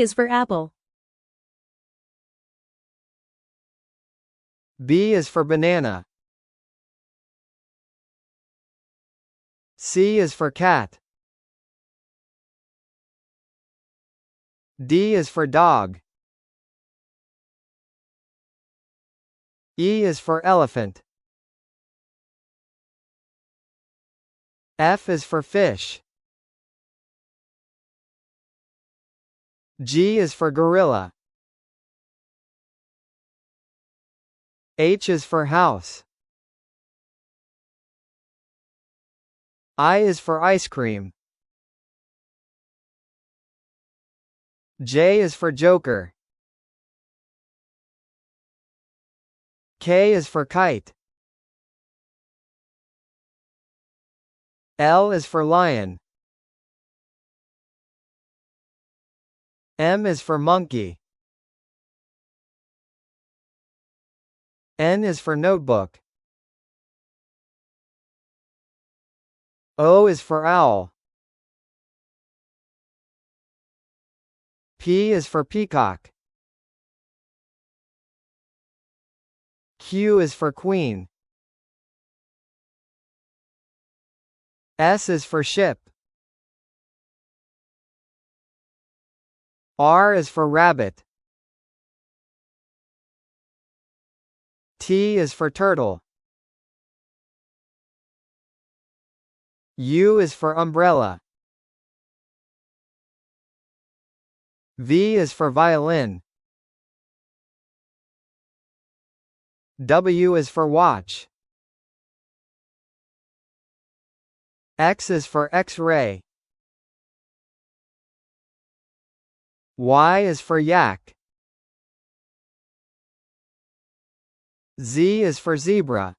is for apple. B is for banana. C is for cat. D is for dog. E is for elephant. F is for fish. G is for gorilla. H is for house. I is for ice cream. J is for joker. K is for kite. L is for lion. M is for monkey. N is for notebook. O is for owl. P is for peacock. Q is for queen. S is for ship. R is for rabbit. T is for turtle. U is for umbrella. V is for violin. W is for watch. X is for X-ray. Y is for yak. Z is for zebra.